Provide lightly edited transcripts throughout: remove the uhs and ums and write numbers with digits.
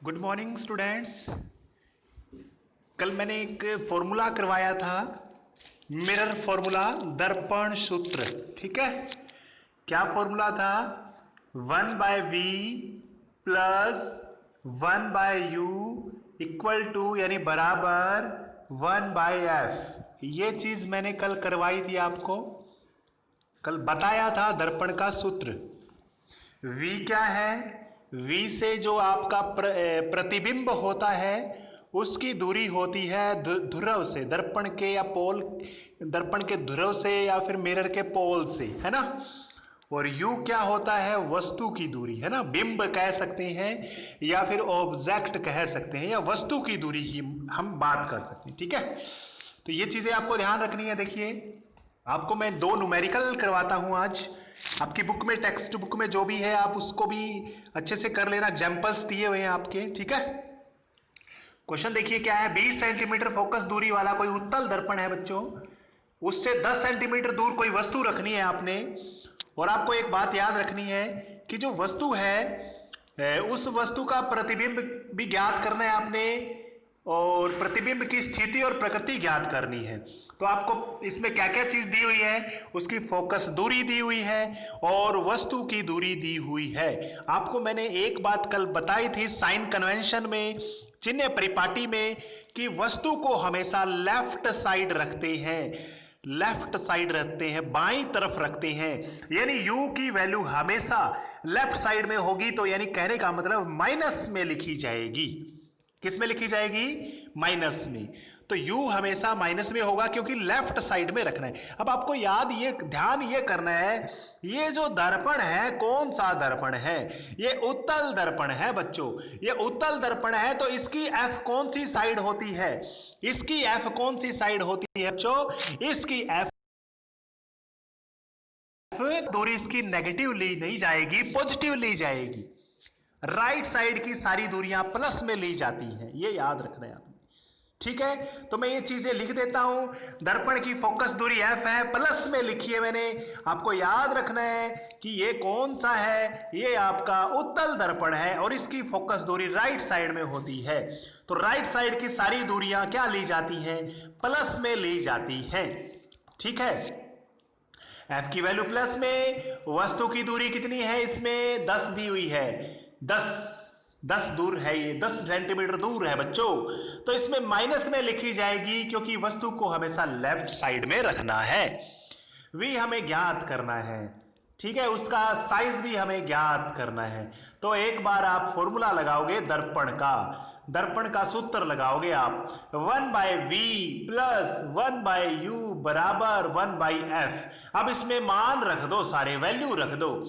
Good morning students. कल मैंने एक फॉर्मूला करवाया था, मिरर फॉर्मूला, दर्पण सूत्र। ठीक है, क्या फॉर्मूला था? 1/v plus 1/u equal to यानी बराबर 1/f। ये चीज मैंने कल करवाई थी आपको, कल बताया था दर्पण का सूत्र। v क्या है? v से जो आपका प्रतिबिंब होता है उसकी दूरी होती है ध्रुव से, दर्पण के या पोल, दर्पण के ध्रुव से या फिर मिरर के पोल से, है ना। और u क्या होता है? वस्तु की दूरी, है ना। बिंब कह सकते हैं या फिर ऑब्जेक्ट कह सकते हैं, या वस्तु की दूरी ही हम बात कर सकते हैं। ठीक है, तो ये चीजें आपको ध्यान रखनी है। देखिए, आपको मैं 2 न्यूमेरिकल करवाता हूं आज। आपकी बुक में, टेक्स्ट बुक में जो भी है आप उसको भी अच्छे से कर लेना, एग्जाम्पल्स दिए हुए हैं आपके। ठीक है, क्वेश्चन देखिए क्या है। 20 सेंटीमीटर फोकस दूरी वाला कोई उत्तल दर्पण है बच्चों, उससे 10 सेंटीमीटर दूर कोई वस्तु रखनी है आपने। और आपको एक बात याद रखनी है कि जो वस्तु है उस वस्तु का प्रतिबिंब भी ज्ञात करना है आपने, और प्रतिबिंब की स्थिति और प्रकृति ज्ञात करनी है। तो आपको इसमें क्या क्या चीज दी हुई है? उसकी फोकस दूरी दी हुई है और वस्तु की दूरी दी हुई है। आपको मैंने एक बात कल बताई थी साइन कन्वेंशन में, चिन्ह परिपाटी में, कि वस्तु को हमेशा लेफ्ट साइड रखते हैं, लेफ्ट साइड रखते हैं, बाईं तरफ रखते हैं। यानी u की वैल्यू हमेशा लेफ्ट साइड में होगी, तो यानी कहने का मतलब माइनस में लिखी जाएगी। किस में लिखी जाएगी? माइनस में। तो u हमेशा माइनस में होगा क्योंकि लेफ्ट साइड में रखना है। अब आपको याद, ये ध्यान ये करना है, ये जो दर्पण है कौन सा दर्पण है? ये उत्तल दर्पण है बच्चों। ये उत्तल दर्पण है तो इसकी f कौन सी साइड होती है? इसकी f कौन सी साइड होती है बच्चों? इसकी f दूरी इसकी नेगेटिव ली नहीं जाएगी, पॉजिटिव ली जाएगी। राइट साइड की सारी दूरियां प्लस में ली जाती हैं, ये याद रखना है आपने। ठीक है, तो मैं ये चीजें लिख देता हूं। दर्पण की फोकस दूरी f है, प्लस में लिखिए मैंने। आपको याद रखना है कि ये कौन सा है? ये आपका उत्तल दर्पण है और इसकी फोकस दूरी राइट साइड में होती है। तो राइट साइड की सारी दूरियां क्या ली जाती हैं? प्लस में ली जाती हैं। ठीक है, f की वैल्यू प्लस में, वस्तु की दूरी कितनी है? इसमें 10 दी हुई है, 10 दूर है, ये 10 सेंटीमीटर दूर है बच्चों। तो इसमें माइनस में लिखी जाएगी क्योंकि वस्तु को हमेशा लेफ्ट साइड में रखना है। v हमें ज्ञात करना है, ठीक है, उसका साइज भी हमें ज्ञात करना है। तो एक बार आप फॉर्मूला लगाओगे दर्पण का सूत्र लगाओगे आप, 1/v प्लस 1/u बराबर 1/f। अब इसमें मान रख दो, सारे वैल्यू रख दो।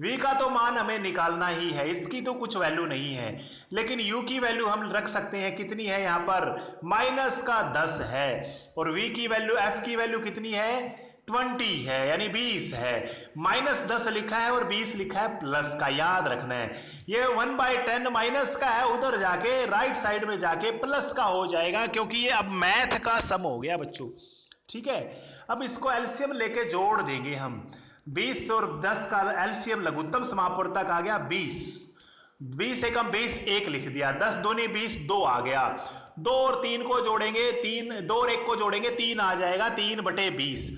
v का तो मान हमें निकालना ही है, इसकी तो कुछ वैल्यू नहीं है, लेकिन u की वैल्यू हम रख सकते हैं। कितनी है यहाँ पर? -10 है। और v की वैल्यू, f की वैल्यू कितनी है? 20 है, यानी 20 है। -10 लिखा है और 20 लिखा है प्लस का, याद रखना है। ये 1/10 माइनस का है, उधर जाके राइट साइड में जाके प्लस का हो जाएगा, क्योंकि ये अब मैथ का सम हो गया बच्चों। ठीक है, अब इसको एलसीएम लेके जोड़ देंगे हम। 20 और 10 का एलसीएम लघुत्तम समापवर्तक आ गया 20। 20 एकम 20, 1 लिख दिया। 10 दूनी 20, 2 आ गया। 2 और 3 को जोड़ेंगे, 2 और 1 को जोड़ेंगे, 3 आ जाएगा। 3/20,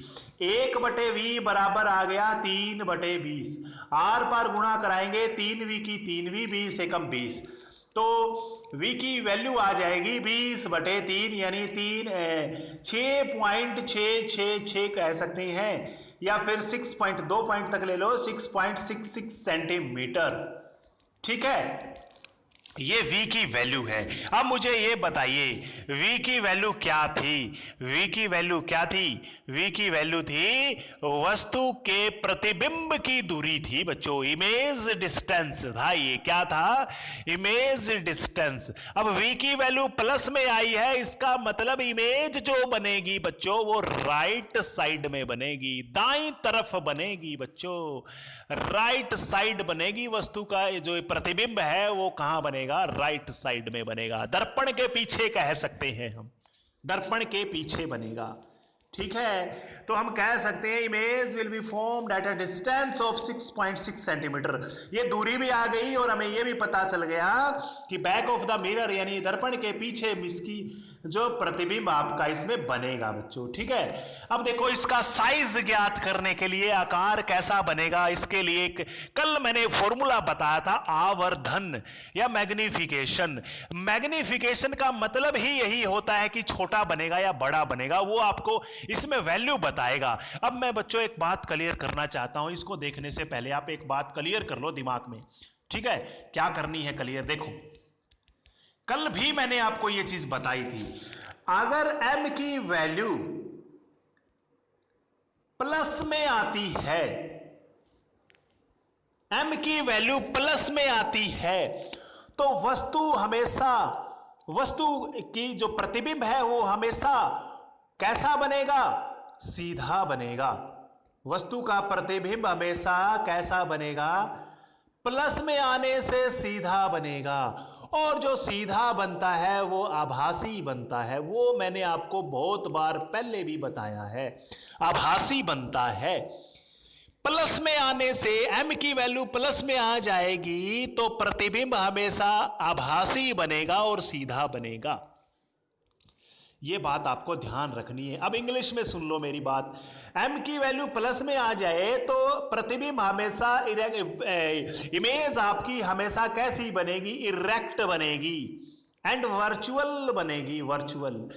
1/v बराबर आ गया 3/20। आर पार गुणा कराएंगे, 3v की 3v, 20 एकम 20। तो v की वैल्यू आ जाएगी 20/3, यानी 6.666 कह सकते हैं, या फिर 6.2 पॉइंट तक ले लो, 6.66 सेंटीमीटर। ठीक है, ये v की वैल्यू है। अब मुझे ये बताइए v की वैल्यू क्या थी? v की वैल्यू क्या थी? v की वैल्यू थी वस्तु के प्रतिबिंब की दूरी थी बच्चों, इमेज डिस्टेंस था। ये क्या था? Image distance. अब v की वैल्यू प्लस में आई है, इसका मतलब इमेज जो बनेगी बच्चों वो राइट साइड में बनेगी, दाईं तरफ बनेगी बच्चों, राइट साइड बनेगी। वस्तु का जो प्रतिबिंब है वो कहां बनेगा? राइट साइड में बनेगा। दर्पण के पीछे कह सकते हैं हम, दर्पण के पीछे बनेगा। ठीक है, तो हम कह सकते हैं image will be formed at a distance of 6.6 centimetre. ये दूरी भी आ गई और हमें ये भी पता चल गया कि बैक ऑफ द मिरर यानी दर्पण के पीछे इसकी जो प्रतिबिंब आपका इसमें बनेगा बच्चों। ठीक है, अब देखो इसका साइज ज्ञात करने के लिए आकार कैसा बनेगा, इसके लिए कल मैंने फॉर्मूला बताया था आवर्धन या मैग्निफिकेशन। मैग्निफिकेशन का मतलब ही यही होता है कि छोटा बनेगा या बड़ा बनेगा, वो आपको इसमें वैल्यू बताएगा। अब मैं बच्चों एक बात क्लियर करना चाहता हूं, इसको देखने से पहले आप एक बात क्लियर कर लो दिमाग में। ठीक है, क्या करनी है क्लियर, देखो कल भी मैंने आपको यह चीज बताई थी, अगर m की वैल्यू प्लस में आती है, m की वैल्यू प्लस में आती है, तो वस्तु की जो प्रतिबिंब है वो हमेशा कैसा बनेगा, सीधा बनेगा। वस्तु का प्रतिबिंब हमेशा कैसा बनेगा, प्लस में आने से सीधा बनेगा। और जो सीधा बनता है वो आभासी बनता है, वो मैंने आपको बहुत बार पहले भी बताया है, आभासी बनता है। प्लस में आने से m की वैल्यू प्लस में आ जाएगी तो प्रतिबिंब हमेशा आभासी बनेगा और सीधा बनेगा। ये बात आपको ध्यान रखनी है। अब इंग्लिश में सुन लो मेरी बात, m की वैल्यू प्लस में आ जाए तो प्रतिबिंब हमेशा इमेज आपकी हमेशा कैसी बनेगी, इरेक्ट बनेगी एंड वर्चुअल बनेगी। वर्चुअल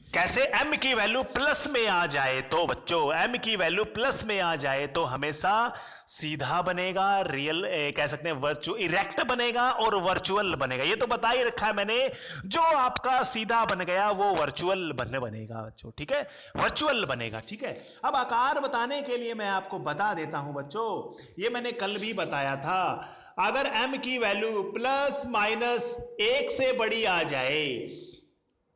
कैसे, m की वैल्यू प्लस में आ जाए तो बच्चों, m की वैल्यू प्लस में आ जाए तो हमेशा सीधा बनेगा, रियल कह सकते हैं इरेक्ट बनेगा और वर्चुअल बनेगा। ये तो बता ही रखा है मैंने, जो आपका सीधा बन गया वो वर्चुअल बनेगा बच्चों। ठीक है, वर्चुअल बनेगा। ठीक है, अब आकार बताने के लिए मैं आपको बता देता हूं बच्चों, ये मैंने कल भी बताया था, अगर m की वैल्यू प्लस माइनस 1 से बड़ी आ जाए,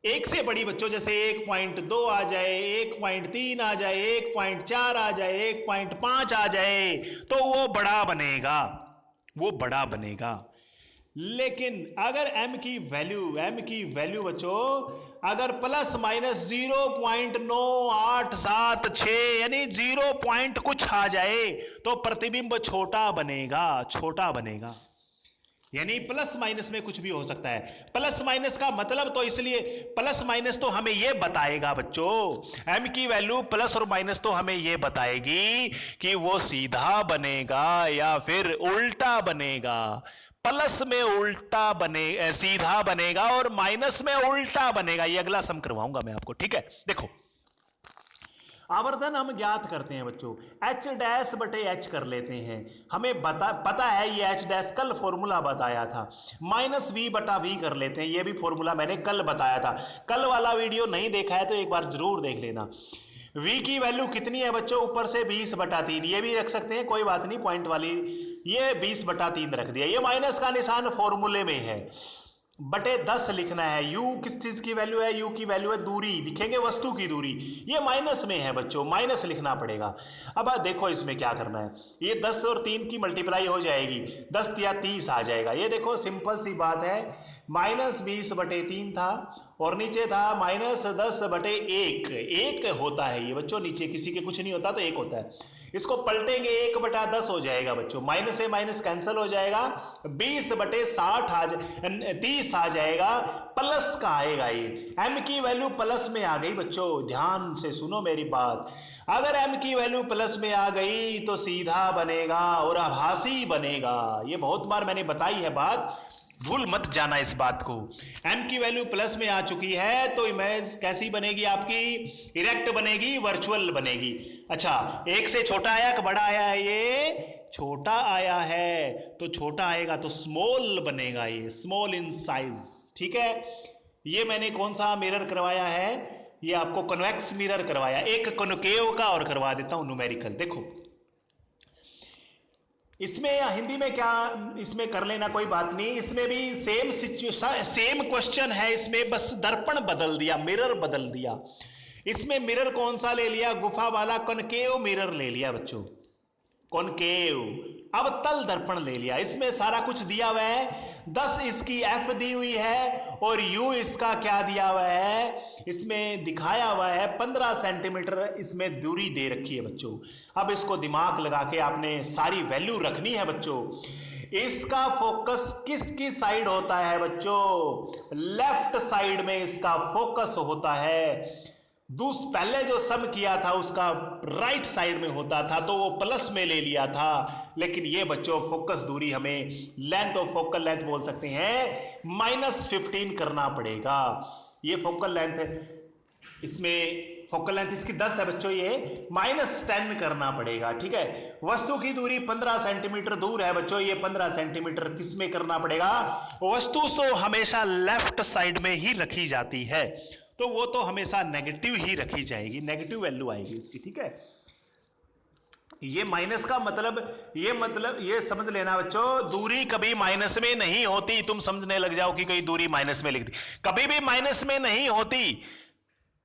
1 से बड़ी बच्चों, जैसे 1.2 आ जाए, 1.3 आ जाए, 1.4 आ जाए, 1.5 आ जाए, तो वो बड़ा बनेगा, वो बड़ा बनेगा। लेकिन अगर m की वैल्यू बच्चों अगर प्लस माइनस 0.9876 यानी 0 पॉइंट कुछ आ जाए तो प्रतिबिंब छोटा बनेगा, छोटा बनेगा। यानी प्लस माइनस में कुछ भी हो सकता है। प्लस माइनस का मतलब तो इसलिए प्लस माइनस तो हमें यह बताएगा बच्चों, m की वैल्यू प्लस और माइनस तो हमें यह बताएगी कि वो सीधा बनेगा या फिर उल्टा बनेगा। प्लस में उल्टा बने सीधा बनेगा और माइनस में उल्टा बनेगा। ये अगला सम करवाऊंगा मैं आपको। ठीक है, देखो आवर्धन हम ज्ञात करते हैं बच्चों, h डैश बटे h कर लेते हैं। हमें पता है ये h डैश कल फॉर्मूला बताया था, माइनस v बटा v कर लेते हैं। ये भी फॉर्मूला मैंने कल बताया था, कल वाला वीडियो नहीं देखा है तो एक बार जरूर देख लेना। v की वैल्यू कितनी है बच्चों, ऊपर से 20/3, ये भी रख सकते हैं, कोई बात नहीं, पॉइंट वाली ये 20/3 रख दिया। ये माइनस का निशान फॉर्मूले में है, बटे 10 लिखना है। u किस चीज की वैल्यू है, u की वैल्यू है दूरी, लिखेंगे वस्तु की दूरी, ये माइनस में है बच्चों, माइनस लिखना पड़ेगा। अब देखो इसमें क्या करना है, ये 10 और 3 की मल्टीप्लाई हो जाएगी, 10 या 30 आ जाएगा। ये देखो सिंपल सी बात है, -20/3 था और नीचे था -10/1, 1 होता है ये बच्चों, नीचे किसी के कुछ नहीं होता तो 1 होता है। इसको पलटेंगे 1/10 हो जाएगा बच्चों, माइनस से माइनस कैंसिल हो जाएगा, 20/60 30 आ जाएगा, प्लस का आएगा। ये m की वैल्यू प्लस में आ गई बच्चों, ध्यान से सुनो मेरी बात, अगर m की वैल्यू प्लस में आ गई तो सीधा बनेगा और आभासी बनेगा। ये बहुत बार मैंने बताई है बात, भूल मत जाना इस बात को। m की वैल्यू प्लस में आ चुकी है तो इमेज कैसी बनेगी आपकी, इरेक्ट बनेगी, वर्चुअल बनेगी। अच्छा, 1 से छोटा आया कि बड़ा आया है, ये छोटा आया है तो छोटा आएगा तो स्मॉल बनेगा, ये स्मॉल इन साइज। ठीक है, ये मैंने कौन सा मिरर करवाया है, ये आपको कन्वेक्स मिरर करवाया, एक कॉनकेव का और करवा देता हूं न्यूमेरिकल। देखो इसमें हिंदी में क्या, इसमें कर लेना कोई बात नहीं, इसमें भी सेम सिचुएशन सेम क्वेश्चन है, इसमें बस दर्पण बदल दिया, मिरर बदल दिया। इसमें मिरर कौन सा ले लिया, गुफा वाला कॉनकेव मिरर ले लिया बच्चों, कॉनकेव। अब तल दर्पण ले लिया, इसमें सारा कुछ दिया हुआ है, 10 इसकी एफ दी हुई है और यू इसका क्या दिया हुआ है, इसमें दिखाया हुआ है 15 सेंटीमीटर इसमें दूरी दे रखी है बच्चों। अब इसको दिमाग लगा के आपने सारी वैल्यू रखनी है बच्चों। इसका फोकस किसकी साइड होता है बच्चों, लेफ्ट साइड में इसका फोकस होता है। पहले जो सम किया था उसका राइट साइड में होता था तो वो प्लस में ले लिया था, लेकिन ये बच्चों फोकस दूरी हमें लेंथ ऑफ फोकल लेंथ बोल सकते हैं -15 करना पड़ेगा। ये फोकल लेंथ, इसमें फोकल लेंथ इसकी 10 है बच्चों, ये -10 करना पड़ेगा। ठीक है, वस्तु की दूरी 15 सेंटीमीटर दूर है बच्चों, ये 15 सेंटीमीटर किस में करना पड़ेगा, वस्तु तो हमेशा लेफ्ट साइड में ही रखी जाती है तो वो तो हमेशा नेगेटिव ही रखी जाएगी, नेगेटिव वैल्यू आएगी उसकी। ठीक है, ये माइनस का मतलब ये समझ लेना बच्चों, दूरी कभी माइनस में नहीं होती। तुम समझने लग जाओ कि कई दूरी माइनस में लिख दी, कभी भी माइनस में नहीं होती।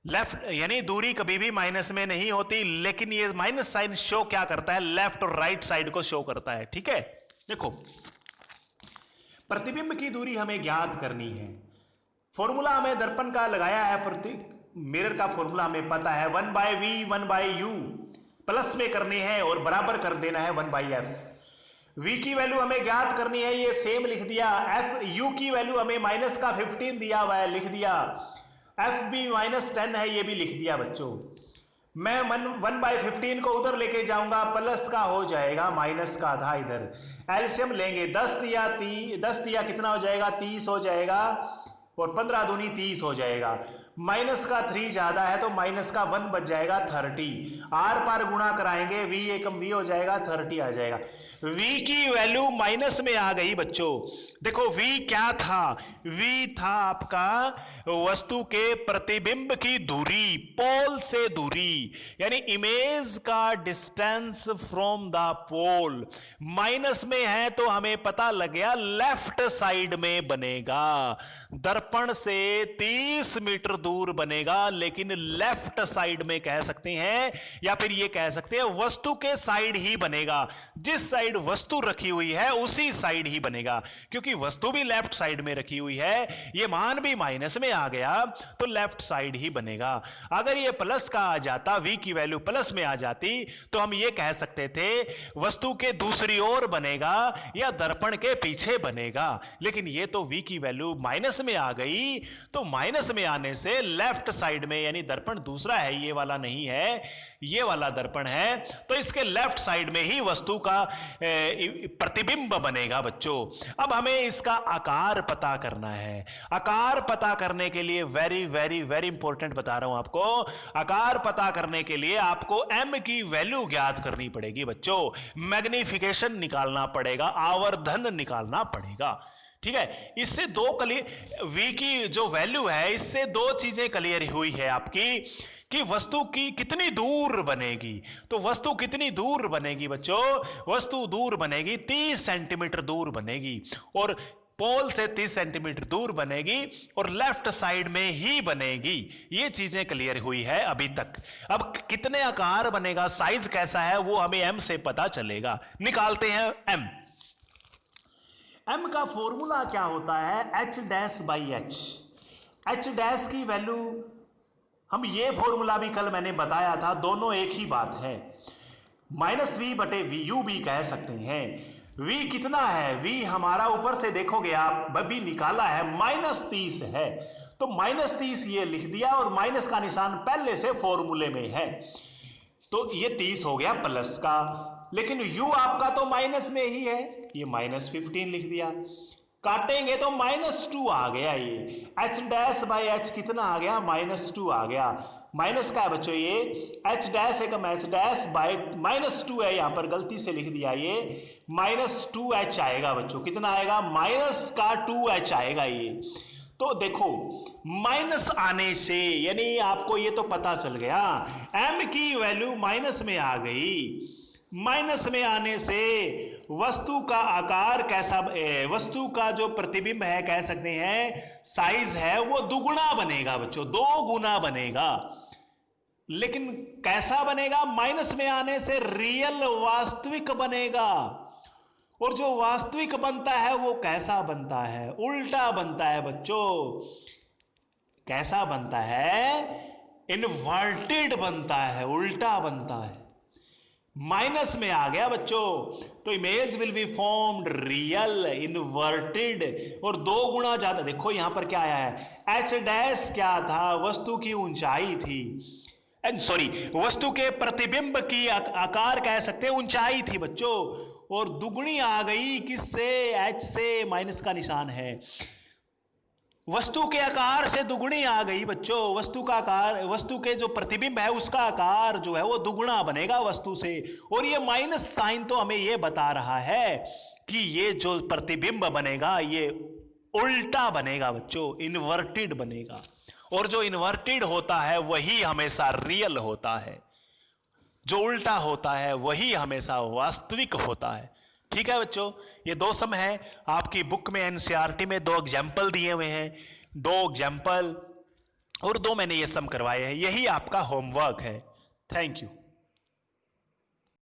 लेफ्ट यानी दूरी कभी भी माइनस में नहीं होती, लेकिन ये माइनस साइन शो क्या करता है, लेफ्ट और राइट साइड को शो करता है। ठीक है, देखो प्रतिबिंब की दूरी हमें ज्ञात करनी है। फॉर्मूला हमें दर्पण का लगाया है, मिरर का फॉर्मूला हमें पता है 1/v 1/u, प्लस में करने हैं और बराबर कर देना है 1/f। v की वैल्यू हमें ज्ञात करनी है, ये सेम लिख दिया। f u की वैल्यू हमें -15 दिया हुआ है, लिख दिया। f भी -10 है, ये भी लिख दिया बच्चों। मैं 1/15 को उधर लेके जाऊंगा, प्लस का हो जाएगा, माइनस का आधा इधर। एलसीएम लेंगे, 10 दिया कितना हो जाएगा, 30 हो जाएगा और 15 दूनी 30 हो जाएगा। माइनस का 3 ज्यादा है तो माइनस का 1 बच जाएगा 30। आर पार गुणा कराएंगे, v एकम v हो जाएगा, 30 आ जाएगा। v की वैल्यू माइनस में आ गई बच्चों। देखो v क्या था, v था आपका वस्तु के प्रतिबिंब की दूरी, पोल से दूरी, यानी इमेज का distance from the pole. Minus में है तो हमें पता लग गया लेफ्ट साइड में बनेगा, दर्पण से 30 मीटर दूर बनेगा, लेकिन लेफ्ट साइड में कह सकते हैं, या फिर ये कह सकते हैं वस्तु के साइड ही बनेगा। जिस साइड वस्तु रखी हुई है उसी साइड ही बनेगा, क्योंकि वस्तु भी लेफ्ट साइड में रखी हुई है, ये मान भी माइनस में आ गया तो लेफ्ट साइड ही बनेगा। अगर ये प्लस का आ जाता, v की वैल्यू प्लस में आ जाती, तो हम ये कह सकते थे वस्तु के दूसरी ओर बनेगा या दर्पण के पीछे बनेगा, लेकिन ये तो v की वैल्यू माइनस में आ गई, तो माइनस में आने से लेफ्ट साइड में, यानी दर्पण दूसरा है, ये वाला नहीं है, ये वाला दर्पण है, तो इसके लेफ्ट साइड में ही वस्तु का प्रतिबिंब बनेगा बच्चों। अब हमें इसका आकार पता करना है। आकार पता करने के लिए वेरी वेरी वेरी इंपॉर्टेंट बता रहा हूं आपको, आकार पता करने के लिए आपको m की वैल्यू ज्ञात करनी पड़ेगी बच्चों, मैग्निफिकेशन निकालना पड़ेगा, आवर्धन निकालना पड़ेगा। ठीक है, इससे v की जो वैल्यू है, इससे दो चीजें क्लियर हुई है आपकी कि वस्तु की कितनी दूर बनेगी। तो वस्तु कितनी दूर बनेगी बच्चों, वस्तु दूर बनेगी 30 सेंटीमीटर दूर बनेगी, और पोल से 30 सेंटीमीटर दूर बनेगी और लेफ्ट साइड में ही बनेगी। ये चीजें क्लियर हुई है अभी तक। अब कितने आकार बनेगा, साइज कैसा है, वो हमें m से पता चलेगा। निकालते हैं m। m का फॉर्मूला क्या होता है, h'/h। h' की वैल्यू, हम ये फॉर्मूला भी कल मैंने बताया था, दोनों एक ही बात है, -v/u भी कह सकते हैं। v कितना है, v हमारा ऊपर से देखोगे आप, भी निकाला है, -30 है, तो -30 ये लिख दिया और माइनस का निशान पहले से फॉर्मूले में है, तो ये 30 हो गया प्लस का, लेकिन u आपका तो माइनस में ही है, ये -15 लिख दिया। काटेंगे तो -2 आ गया, ये h'/h कितना आ गया, -2 आ गया। माइनस का है बच्चों, ये h' एकम h'/-2 है, यहां पर गलती से लिख दिया, ये -2h आएगा बच्चों। कितना आएगा, -2h आएगा ये। तो देखो माइनस आने से, यानी आपको ये तो पता चल गया m की वैल्यू माइनस में आ गई। माइनस में आने से वस्तु का आकार कैसा, वस्तु का जो प्रतिबिंब है कह सकते हैं साइज है, वो दुगुना बनेगा बच्चों, 2 गुना बनेगा। लेकिन कैसा बनेगा, माइनस में आने से रियल वास्तविक बनेगा। और जो वास्तविक बनता है वो कैसा बनता है? उल्टा बनता है बच्चों। कैसा बनता है? इन्वर्टेड बनता है, उल्टा बनता है। माइनस में आ गया बच्चों, तो image will be formed real inverted, और 2 गुना ज्यादा। देखो यहां पर क्या आया है, एच डैश क्या था? वस्तु की ऊंचाई थी, सॉरी वस्तु के प्रतिबिंब की आकार कह सकते हैं ऊंचाई थी बच्चों, और दुगुनी आ गई किससे? एच से, माइनस का निशान है। वस्तु के आकार से दुगुनी आ गई बच्चों। वस्तु का आकार, वस्तु के जो प्रतिबिंब है उसका आकार जो है वो दुगुना बनेगा वस्तु से, और ये माइनस साइन तो हमें ये बता रहा है कि ये जो प्रतिबिंब बनेगा ये उल्टा बनेगा बच्चों, इन्वर्टेड बनेगा। और जो इन्वर्टेड होता है वही हमेशा रियल होता है, जो उल्टा होता है वही हमेशा वास्तविक होता है। ठीक है बच्चों, ये 2 सम है आपकी बुक में, एनसीईआरटी में 2 एग्जाम्पल दिए हुए हैं, 2 एग्जाम्पल और 2 मैंने ये सम करवाए हैं। यही आपका होमवर्क है। Thank you.